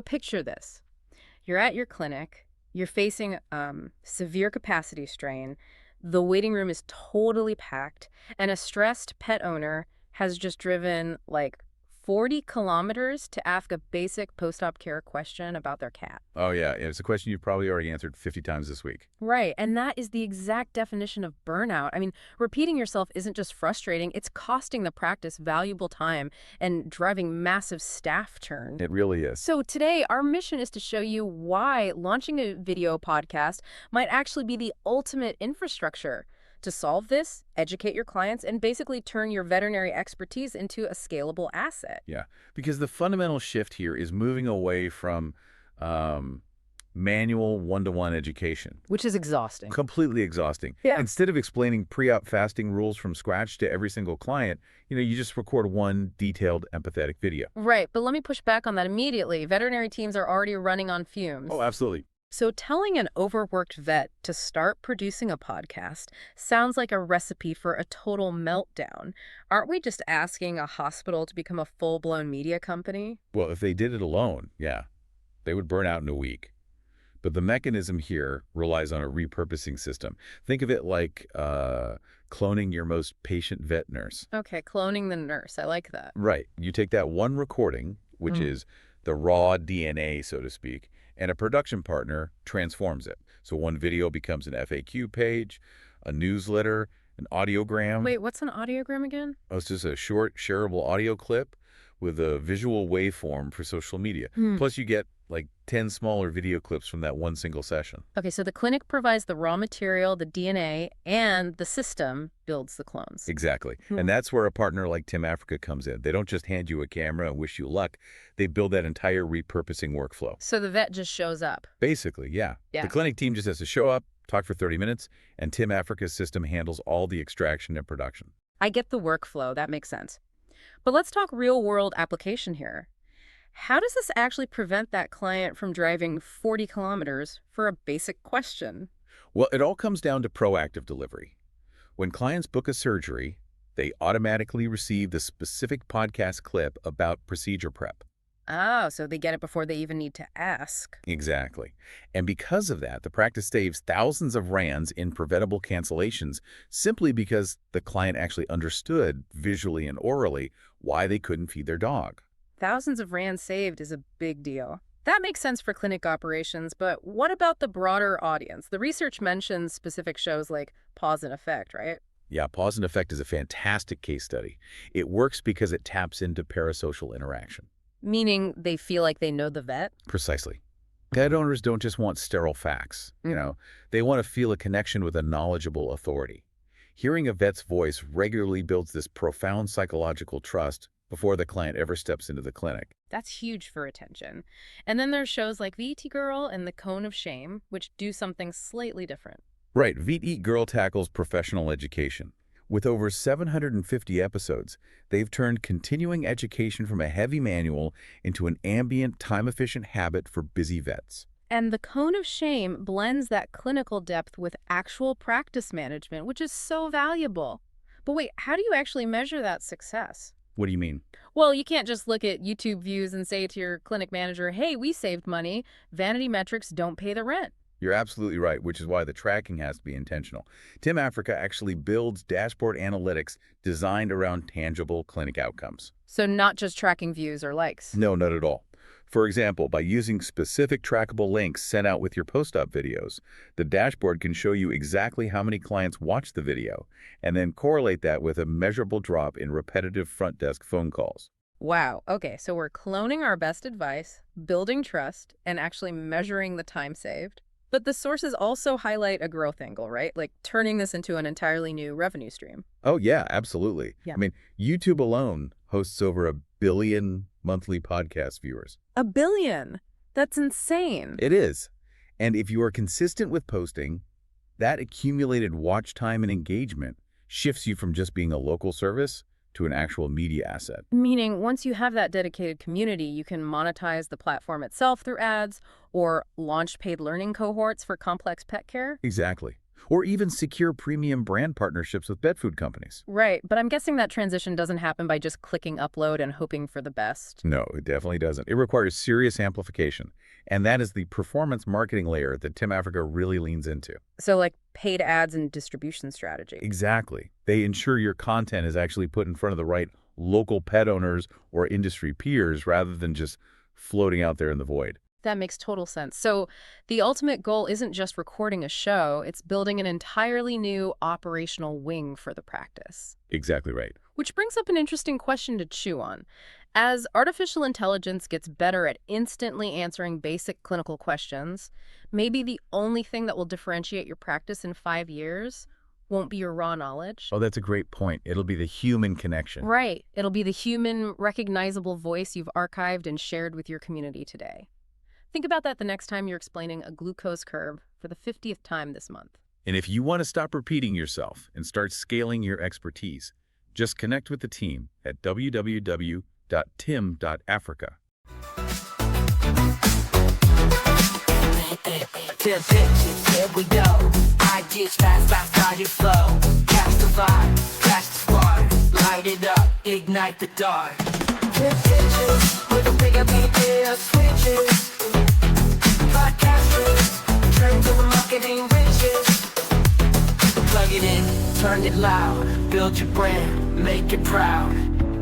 picture this. You're at your clinic, you're facing severe capacity strain, the waiting room is totally packed, and a stressed pet owner has just driven like 40 kilometers to ask a basic post-op care question about their cat. Oh, yeah. It's a question you've probably already answered 50 times this week. Right, and that is the exact definition of burnout. I mean, repeating yourself isn't just frustrating, it's costing the practice valuable time and driving massive staff churn. It really is. So today, our mission is to show you why launching a video podcast might actually be the ultimate infrastructure. To solve this, educate your clients, and basically turn your veterinary expertise into a scalable asset. Yeah, because the fundamental shift here is moving away from manual one-to-one education. Which is exhausting. Completely exhausting. Yeah. Instead of explaining pre-op fasting rules from scratch to every single client, you just record one detailed, empathetic video. Right, but let me push back on that immediately. Veterinary teams are already running on fumes. Oh, absolutely. So telling an overworked vet to start producing a podcast sounds like a recipe for a total meltdown. Aren't we just asking a hospital to become a full-blown media company? Well, if they did it alone, yeah, they would burn out in a week. But the mechanism here relies on a repurposing system. Think of it like cloning your most patient vet nurse. Okay, cloning the nurse. I like that. Right. You take that one recording, which is the raw DNA, so to speak, and a production partner transforms it. So one video becomes an FAQ page, a newsletter, an audiogram. Wait, what's an audiogram again? Oh, it's just a short, shareable audio clip with a visual waveform for social media. Plus, you get like 10 smaller video clips from that one single session. Okay, so the clinic provides the raw material, the DNA, and the system builds the clones. Exactly. And that's where a partner like Tim Africa comes in. They don't just hand you a camera and wish you luck. They build that entire repurposing workflow. So the vet just shows up. Basically, yeah. The clinic team just has to show up, talk for 30 minutes, and Tim Africa's system handles all the extraction and production. I get the workflow. That makes sense. But let's talk real-world application here. How does this actually prevent that client from driving 40 kilometers for a basic question? Well, it all comes down to proactive delivery. When clients book a surgery, they automatically receive the specific podcast clip about procedure prep. Oh, so they get it before they even need to ask. Exactly. And because of that, the practice saves thousands of rands in preventable cancellations simply because the client actually understood visually and orally why they couldn't feed their dog. Thousands of rands saved is a big deal. That makes sense for clinic operations, but what about the broader audience? The research mentions specific shows like Pause and Effect, right? Yeah, Pause and Effect is a fantastic case study. It works because it taps into parasocial interaction. Meaning they feel like they know the vet? Precisely. Pet owners don't just want sterile facts, They want to feel a connection with a knowledgeable authority. Hearing a vet's voice regularly builds this profound psychological trust before the client ever steps into the clinic. That's huge for retention. And then there's shows like VET Girl and The Cone of Shame, which do something slightly different. Right, VET Girl tackles professional education. With over 750 episodes, they've turned continuing education from a heavy manual into an ambient, time-efficient habit for busy vets. And The Cone of Shame blends that clinical depth with actual practice management, which is so valuable. But wait, how do you actually measure that success? What do you mean? Well, you can't just look at YouTube views and say to your clinic manager, hey, we saved money. Vanity metrics don't pay the rent. You're absolutely right, which is why the tracking has to be intentional. Tim Africa actually builds dashboard analytics designed around tangible clinic outcomes. So not just tracking views or likes. No, not at all. For example, by using specific trackable links sent out with your post-op videos, the dashboard can show you exactly how many clients watched the video and then correlate that with a measurable drop in repetitive front desk phone calls. Wow. Okay, so we're cloning our best advice, building trust, and actually measuring the time saved. But the sources also highlight a growth angle, right? Like turning this into an entirely new revenue stream. Oh, yeah, absolutely. Yeah. I mean, YouTube alone hosts over 1 billion monthly podcast viewers. 1 billion? That's insane. It is. And if you are consistent with posting, that accumulated watch time and engagement shifts you from just being a local service to an actual media asset. Meaning, once you have that dedicated community, you can monetize the platform itself through ads or launch paid learning cohorts for complex pet care? Exactly. Or even secure premium brand partnerships with pet food companies. Right, but I'm guessing that transition doesn't happen by just clicking upload and hoping for the best. No, it definitely doesn't. It requires serious amplification. And that is the performance marketing layer that Tim Africa really leans into. So like paid ads and distribution strategy. Exactly. They ensure your content is actually put in front of the right local pet owners or industry peers rather than just floating out there in the void. That makes total sense. So the ultimate goal isn't just recording a show, it's building an entirely new operational wing for the practice. Exactly right. Which brings up an interesting question to chew on. As artificial intelligence gets better at instantly answering basic clinical questions, maybe the only thing that will differentiate your practice in 5 years won't be your raw knowledge. Oh, that's a great point. It'll be the human connection. Right. It'll be the human, recognizable voice you've archived and shared with your community today. Think about that the next time you're explaining a glucose curve for the 50th time this month. And if you want to stop repeating yourself and start scaling your expertise, just connect with the team at www.tim.africa. Tim pitches, here we go. Ideas fast, started flow. Catch the vibe, catch the spark. Light it up, ignite the dark. Tim pitches, with a bigger idea, switches. Podcasters, turn to marketing riches. Plug it in, turn it loud. Build your brand, make it proud.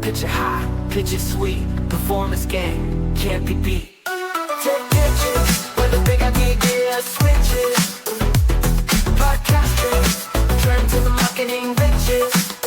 Pitch it high, pitch it sweet. Performance game, can't be beat. Take pictures with a big idea, switch.